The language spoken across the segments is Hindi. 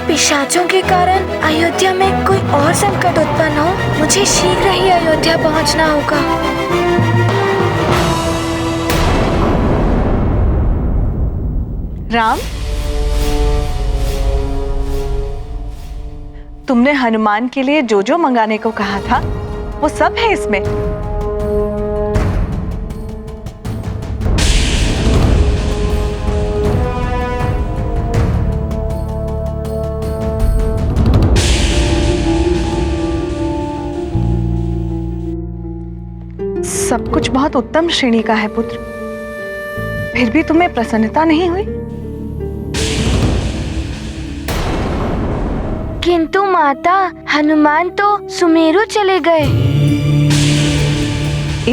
पिशाचों के कारण अयोध्या में कोई और संकट उत्पन्न हो, मुझे शीघ्र ही अयोध्या पहुंचना होगा। राम, तुमने हनुमान के लिए जो जो मंगाने को कहा था वो सब है इसमें। सब कुछ बहुत उत्तम श्रेणी का है पुत्र, फिर भी तुम्हें प्रसन्नता नहीं हुई? किंतु माता, हनुमान तो सुमेरु चले गए।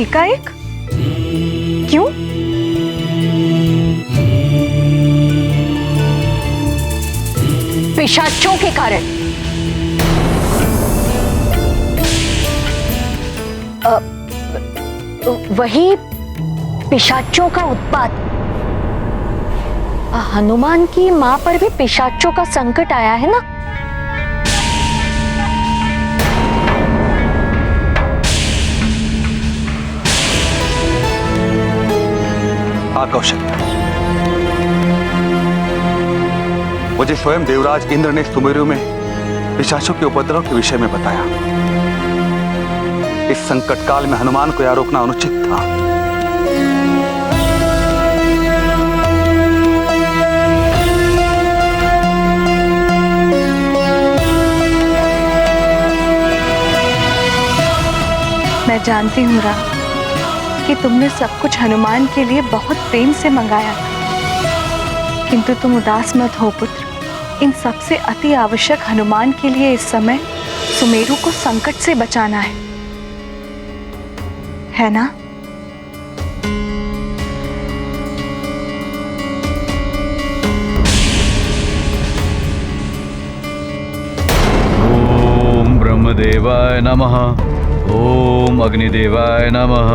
एकाएक? क्यों? पिशाचों के कारण। वही पिशाचों का उत्पात। हनुमान की मां पर भी पिशाचों का संकट आया है ना। हाँ कौशल्या, मुझे स्वयं देवराज इंद्र ने सुमेरु में पिशाचों के उपद्रव के विषय में बताया। इस संकट काल में हनुमान को यह रोकना अनुचित था। मैं जानती हूँ राम कि तुमने सब कुछ हनुमान के लिए बहुत प्रेम से मंगाया, किंतु तुम उदास मत हो पुत्र। इन सबसे अति आवश्यक हनुमान के लिए इस समय सुमेरु को संकट से बचाना है ना? ओम ब्रह्मदेवाय नमः। ओम अग्निदेवाय नमः।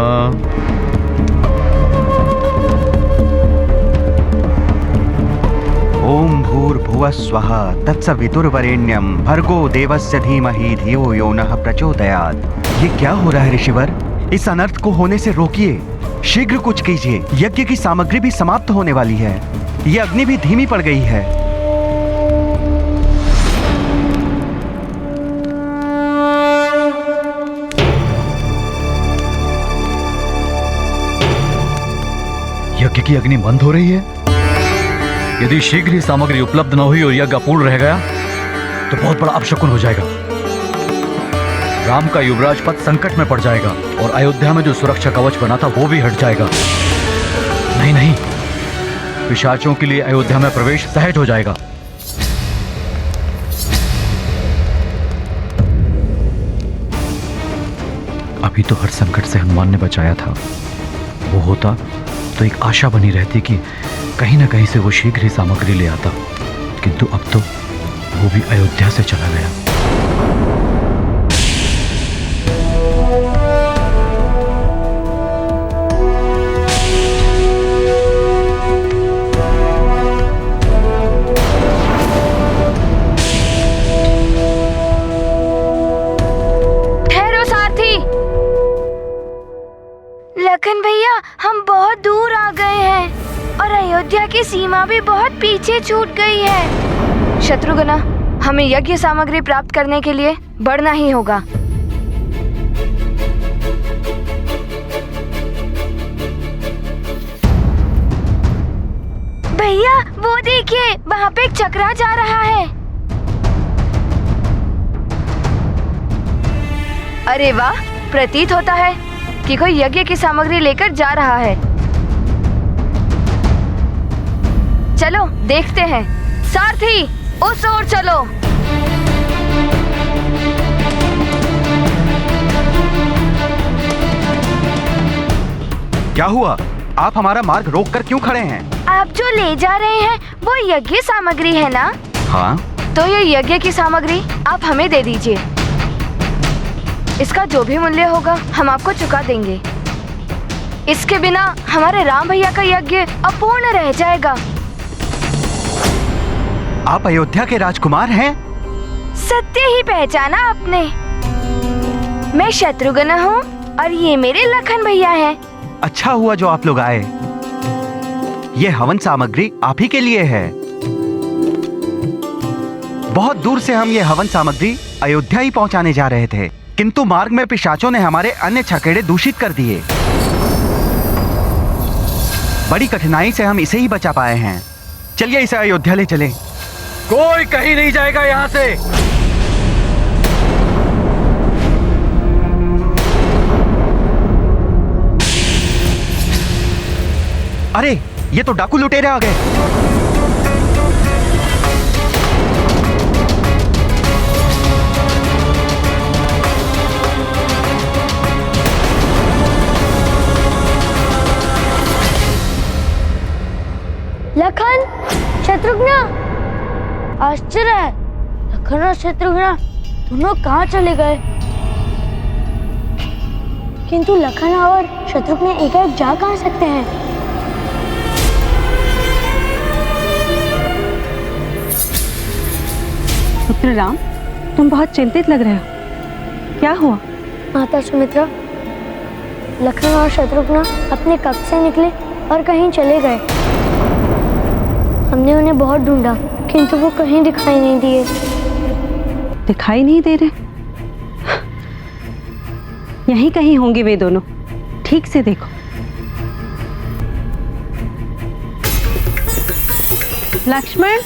ओम भूर्भुवः स्वः तत्सवितुर्वरेण्यं भर्गो देवस्य धीमहि धियो यो नः प्रचोदयात्। ये क्या हो रहा है ऋषिवर? इस अनर्थ को होने से रोकिए, शीघ्र कुछ कीजिए। यज्ञ की सामग्री भी समाप्त होने वाली है, ये अग्नि भी धीमी पड़ गई है। यज्ञ की अग्नि बंद हो रही है। यदि शीघ्र ही सामग्री उपलब्ध न हुई और यज्ञ अपूर्ण रह गया तो बहुत बड़ा अपशकुन हो जाएगा। राम का युवराज पद संकट में पड़ जाएगा और अयोध्या में जो सुरक्षा कवच बना था वो भी हट जाएगा। नहीं नहीं, पिशाचों के लिए अयोध्या में प्रवेश सहज हो जाएगा। अभी तो हर संकट से हनुमान ने बचाया था। वो होता तो एक आशा बनी रहती कि कहीं ना कहीं से वो शीघ्र ही सामग्री ले आता, किंतु अब तो वो भी अयोध्या से चला गया। लखन भैया, हम बहुत दूर आ गए हैं और अयोध्या की सीमा भी बहुत पीछे छूट गई है। शत्रुघ्न, हमें यज्ञ सामग्री प्राप्त करने के लिए बढ़ना ही होगा। भैया वो देखिए, वहाँ पे एक चक्रा जा रहा है। अरे वाह, प्रतीत होता है कि कोई यज्ञ की सामग्री लेकर जा रहा है। चलो देखते हैं। सारथी, उस ओर चलो। क्या हुआ? आप हमारा मार्ग रोककर क्यों खड़े हैं? आप जो ले जा रहे हैं वो यज्ञ सामग्री है ना? हाँ। तो ये यज्ञ की सामग्री आप हमें दे दीजिए। इसका जो भी मूल्य होगा हम आपको चुका देंगे। इसके बिना हमारे राम भैया का यज्ञ अपूर्ण रह जाएगा। आप अयोध्या के राजकुमार हैं? सत्य ही पहचाना आपने। मैं शत्रुघ्न हूँ और ये मेरे लखन भैया हैं। अच्छा हुआ जो आप लोग आए। ये हवन सामग्री आप ही के लिए है। बहुत दूर से हम ये हवन सामग्री अयोध्या ही पहुंचाने जा रहे थे, किंतु मार्ग में पिशाचों ने हमारे अन्य छकेड़े दूषित कर दिए। बड़ी कठिनाई से हम इसे ही बचा पाए हैं। चलिए इसे अयोध्या ले चलें। कोई कहीं नहीं जाएगा यहाँ से। अरे ये तो डाकू लुटेरे आ गए। लखन, शत्रुघ्न, आश्चर्य है, लखन और शत्रुघ्न दोनों कहाँ चले गए? किंतु लखन और शत्रुघ्न एकाएक जा कहाँ सकते हैं? पुत्र राम, तुम बहुत चिंतित लग रहे हो। क्या हुआ? माता सुमित्रा, लखन और शत्रुघ्न अपने कक्ष से निकले और कहीं चले गए। हमने उन्हें बहुत ढूंढा, किंतु वो कहीं दिखाई नहीं दिए। दिखाई नहीं दे रहे? यहीं कहीं होंगे वे दोनों, ठीक से देखो। लक्ष्मण,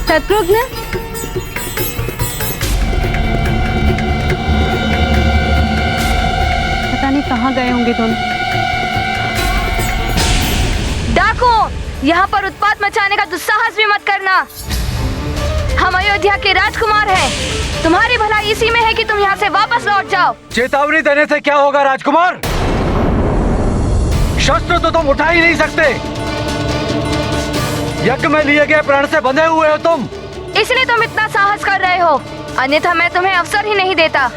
शत्रुघ्न, पता नहीं कहाँ गए होंगे दोनों। डाकू, यहाँ पर उत्पात मचाने का दुस्साहस भी मत करना। हम अयोध्या के राजकुमार हैं। तुम्हारी भलाई इसी में है कि तुम यहाँ से वापस लौट जाओ। चेतावनी देने से क्या होगा राजकुमार? शस्त्र तो तुम उठा ही नहीं सकते। यज्ञ में लिए गए प्राण से बंधे हुए हो तुम। इसलिए तुम इतना साहस कर रहे हो, अन्यथा मैं तुम्हें अवसर ही नहीं देता।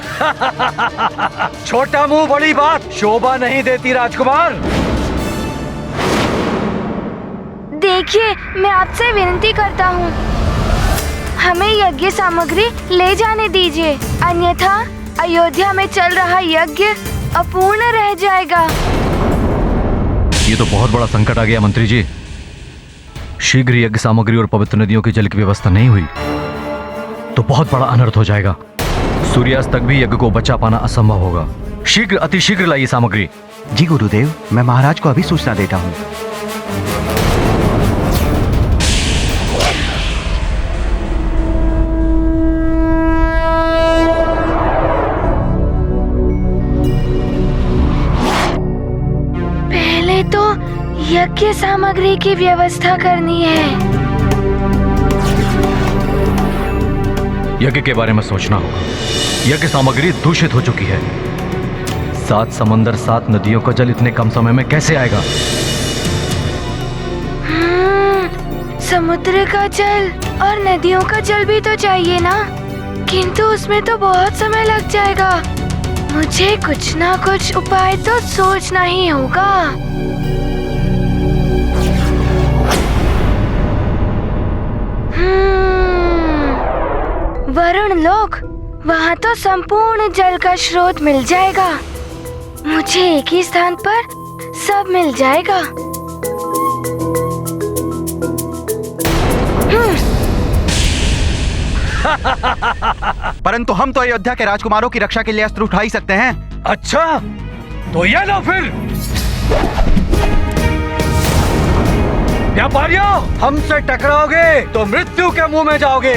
छोटा मुंह बड़ी बात शोभा नहीं देती राजकुमार। देखिए, मैं आपसे विनती करता हूँ, हमें यज्ञ सामग्री ले जाने दीजिए, अन्यथा अयोध्या में चल रहा यज्ञ अपूर्ण रह जाएगा। ये तो बहुत बड़ा संकट आ गया मंत्री जी। शीघ्र यज्ञ सामग्री और पवित्र नदियों की जल की व्यवस्था नहीं हुई तो बहुत बड़ा अनर्थ हो जाएगा। सूर्यास्त तक भी यज्ञ को बचा पाना असंभव होगा। शीघ्र, अतिशीघ्र लाइए सामग्री। जी गुरुदेव, मैं महाराज को अभी सूचना देता हूँ। पहले तो यज्ञ सामग्री की व्यवस्था करनी है। यज्ञ के बारे में सोचना होगा। यज्ञ सामग्री दूषित हो चुकी है। 7 समंदर 7 नदियों का जल इतने कम समय में कैसे आएगा? समुद्र का जल और नदियों का जल भी तो चाहिए ना, किंतु उसमें तो बहुत समय लग जाएगा। मुझे कुछ ना कुछ उपाय तो सोचना ही होगा। वरुण लोक, वहाँ तो संपूर्ण जल का स्रोत मिल जाएगा। मुझे एक ही स्थान पर सब मिल जाएगा। परंतु हम तो अयोध्या के राजकुमारों की रक्षा के लिए अस्त्र उठा ही सकते हैं। अच्छा, तो ये लो फिर। व्यापारियों, हमसे टकराओगे तो मृत्यु के मुंह में जाओगे।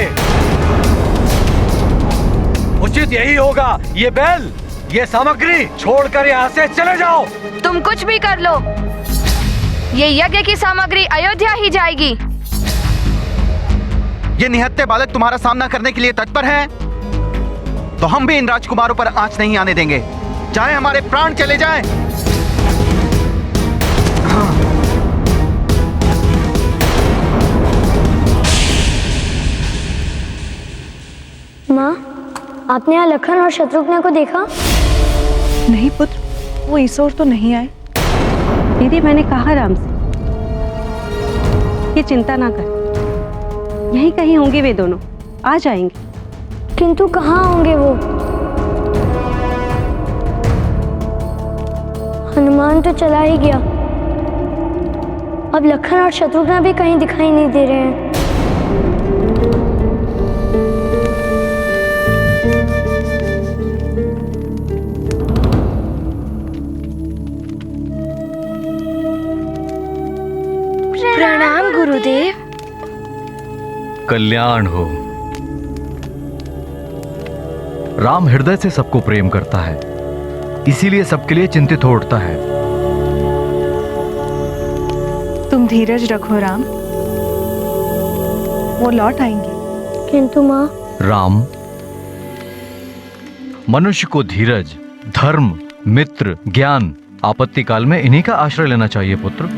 उचित यही होगा, ये बैल, ये सामग्री छोड़कर यहाँ से चले जाओ। तुम कुछ भी कर लो, ये यज्ञ की सामग्री अयोध्या ही जाएगी। ये निहत्थे बालक तुम्हारा सामना करने के लिए तत्पर हैं, तो हम भी इन राजकुमारों पर आंच नहीं आने देंगे, चाहे हमारे प्राण चले जाएं। माँ, आपने यहाँ लखन और शत्रुघ्न को देखा? नहीं पुत्र, वो इस ओर तो नहीं आए। दीदी, मैंने कहा राम से ये चिंता ना कर, यहीं कहीं होंगे वे दोनों, आ जाएंगे। किंतु कहाँ होंगे वो? हनुमान तो चला ही गया, अब लखन और शत्रुघ्न भी कहीं दिखाई नहीं दे रहे हैं। प्रणाम गुरुदेव। कल्याण हो। राम हृदय से सबको प्रेम करता है, इसीलिए सबके लिए चिंतित हो उठता है। तुम धीरज रखो राम, वो लौट आएंगे। किंतु माँ, राम, मनुष्य को धीरज, धर्म, मित्र, ज्ञान, आपत्ति काल में इन्हीं का आश्रय लेना चाहिए पुत्र।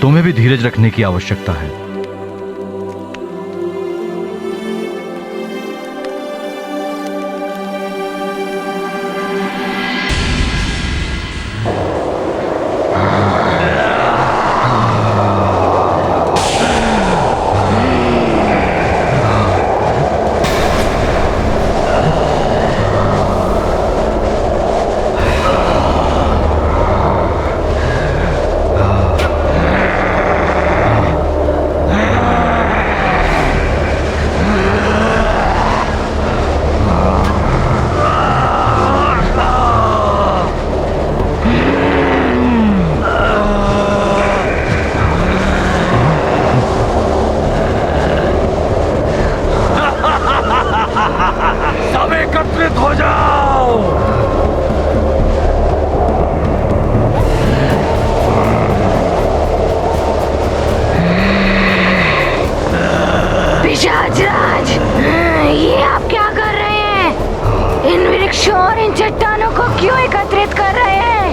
तुम्हें भी धीरज रखने की आवश्यकता है। सब एकत्रित हो जाओ। पिशाचराज, ये आप क्या कर रहे हैं? इन वृक्षों और इन चट्टानों को क्यों एकत्रित कर रहे हैं?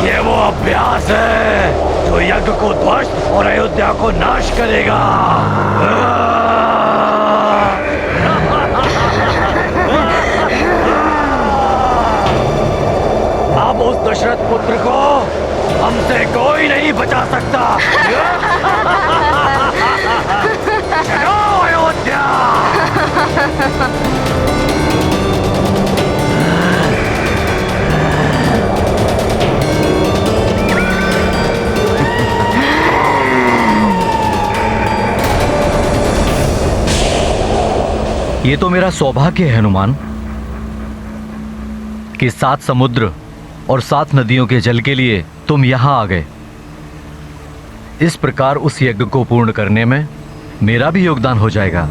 ये वो अभ्यास है जो यज्ञ को ध्वस्त और अयोध्या को नाश करेगा। अब उस दशरथ पुत्र को हमसे कोई नहीं बचा सकता। चलो अयोध्या। ये तो मेरा सौभाग्य है हनुमान कि 7 समुद्र और 7 नदियों के जल के लिए तुम यहां आ गए। इस प्रकार उस यज्ञ को पूर्ण करने में मेरा भी योगदान हो जाएगा।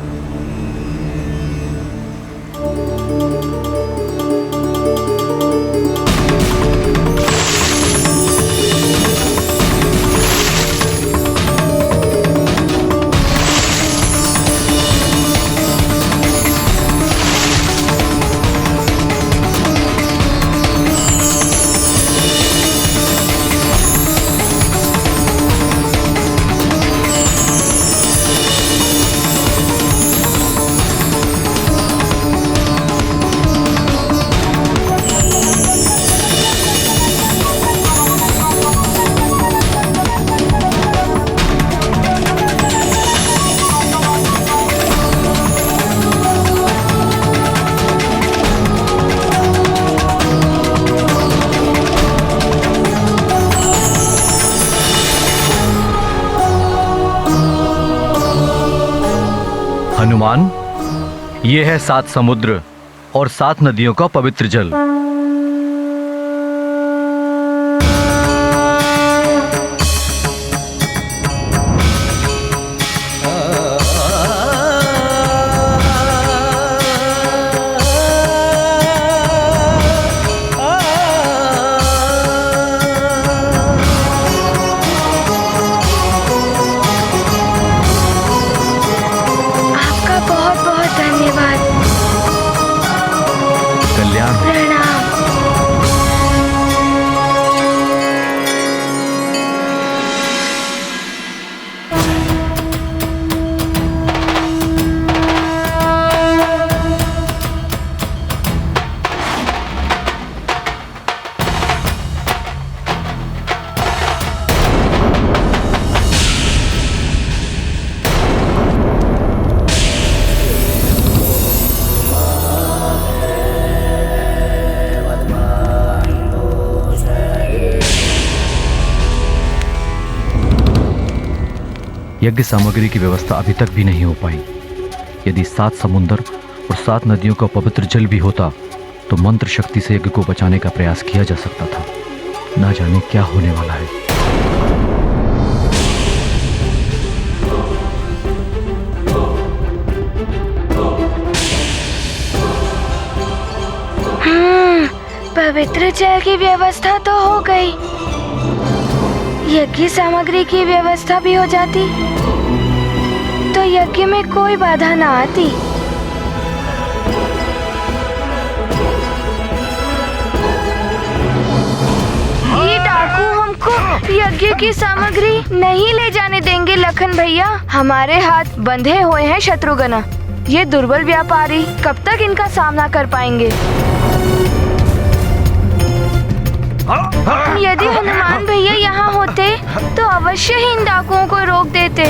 हनुमान, ये है 7 समुद्र और 7 नदियों का पवित्र जल। आपका बहुत बहुत धन्यवाद। कल्याण हो। प्रणाम। यज्ञ सामग्री की व्यवस्था अभी तक भी नहीं हो पाई। यदि 7 समुंदर और 7 नदियों का पवित्र जल भी होता तो मंत्र शक्ति से यज्ञ को बचाने का प्रयास किया जा सकता था। ना जाने क्या होने वाला है। पवित्र जल की व्यवस्था तो हो गई, यज्ञ सामग्री की व्यवस्था भी हो जाती तो यज्ञ में कोई बाधा ना आती। ये डाकू हमको यज्ञ की सामग्री नहीं ले जाने देंगे लखन भैया। हमारे हाथ बंधे हुए हैं शत्रुघ्न। ये दुर्बल व्यापारी कब तक इनका सामना कर पाएंगे? यदि हनुमान भैया यहाँ होते तो अवश्य ही इन डाकुओं को रोक देते।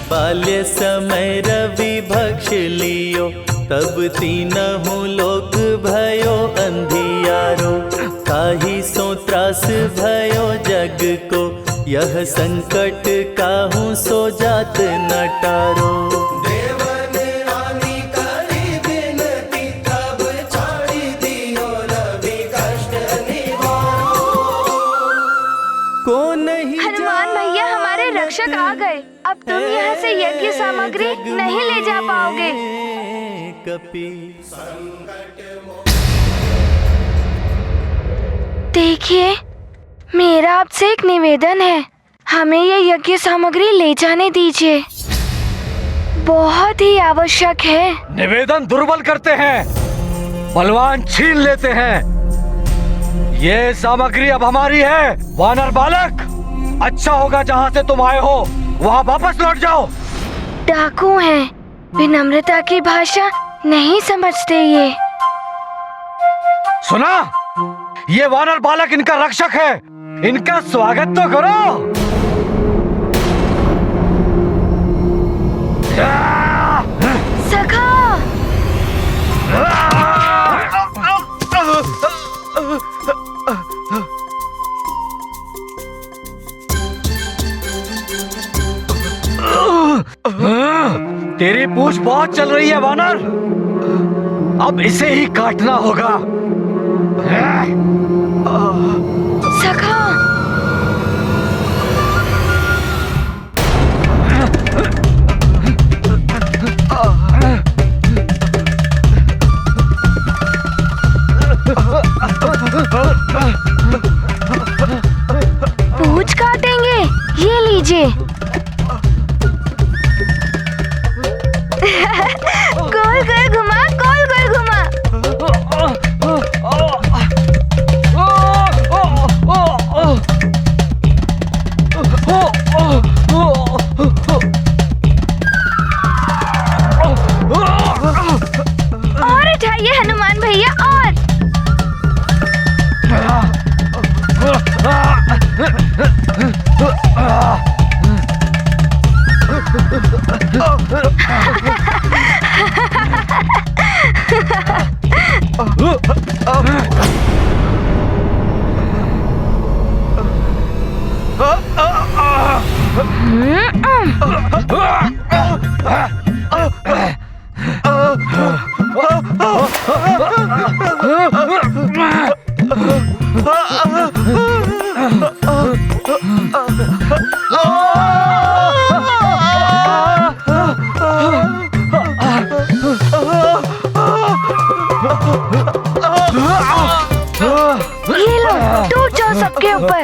बाल्य समय रवि भक्ष लियो, तब तीनहु लोक भयो अंधियारो। काहि सो त्रास भयो जग को, यह संकट काहू सो जात न टारो। देवन रानी करी बिनती, तब छाड़ी दियो रवि कष्ट निवारो। को नहीं हनुमान भैया हमारे रक्षक आ गए। अब तुम यहाँ से यज्ञ सामग्री नहीं ले जा पाओगे। देखिए, मेरा आपसे एक निवेदन है, हमें ये यज्ञ सामग्री ले जाने दीजिए, बहुत ही आवश्यक है। निवेदन दुर्बल करते हैं, बलवान छीन लेते हैं। ये सामग्री अब हमारी है। वानर बालक, अच्छा होगा जहाँ से तुम आए हो वहाँ वापस लौट जाओ। डाकू हैं, विनम्रता की भाषा नहीं समझते ये। सुना, ये वानर बालक इनका रक्षक है, इनका स्वागत तो करो। सखा, तेरी पूंछ बहुत चल रही है वानर, अब इसे ही काटना होगा। सखा, पूंछ काटेंगे, ये लीजिए। गोल गोल घुमा, गोल गोल घुमा। और उठाइए हनुमान भैया, और ये लो, टूट जाओ सबके ऊपर।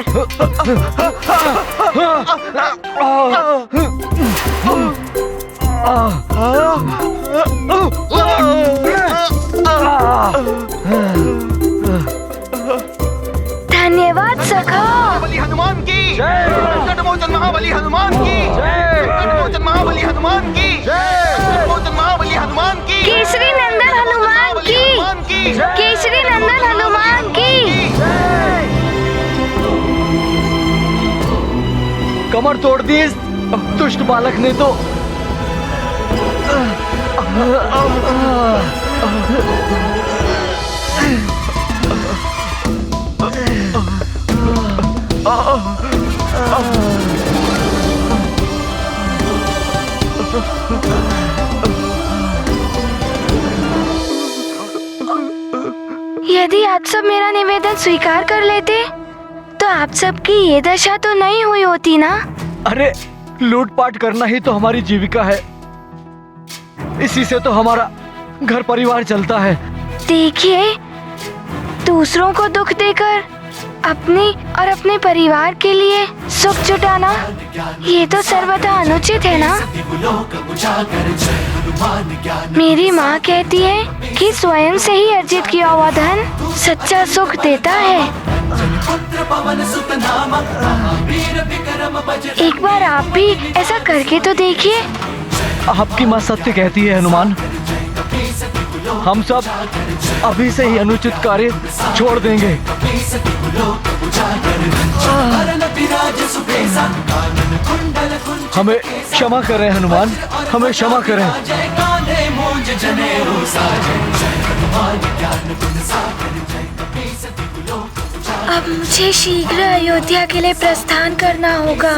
धन्यवाद सखा। महाबली हनुमान की जय। संकटमोचन महाबली हनुमान की जय। संकटमोचन महाबली हनुमान की जय। संकटमोचन महाबली हनुमान की। केसरी नंदन हनुमान की कमर तोड़ दी इस दुष्ट बालक ने तो। यदि आप सब मेरा निवेदन स्वीकार कर लेते तो आप सबकी ये दशा तो नहीं हुई होती ना। अरे लूटपाट करना ही तो हमारी जीविका है, इसी से तो हमारा घर परिवार चलता है। देखिए, दूसरों को दुख देकर अपनी और अपने परिवार के लिए सुख जुटाना ये तो सर्वथा अनुचित है ना। मेरी माँ कहती है कि स्वयं से ही अर्जित किया हुआ धन सच्चा सुख देता है। एक बार आप भी ऐसा करके तो देखिए। आपकी माँ सत्य कहती है हनुमान, हम सब अभी से ही अनुचित कार्य छोड़ देंगे। हमें क्षमा करें हनुमान, हमें क्षमा करें। अब मुझे शीघ्र अयोध्या के लिए प्रस्थान करना होगा।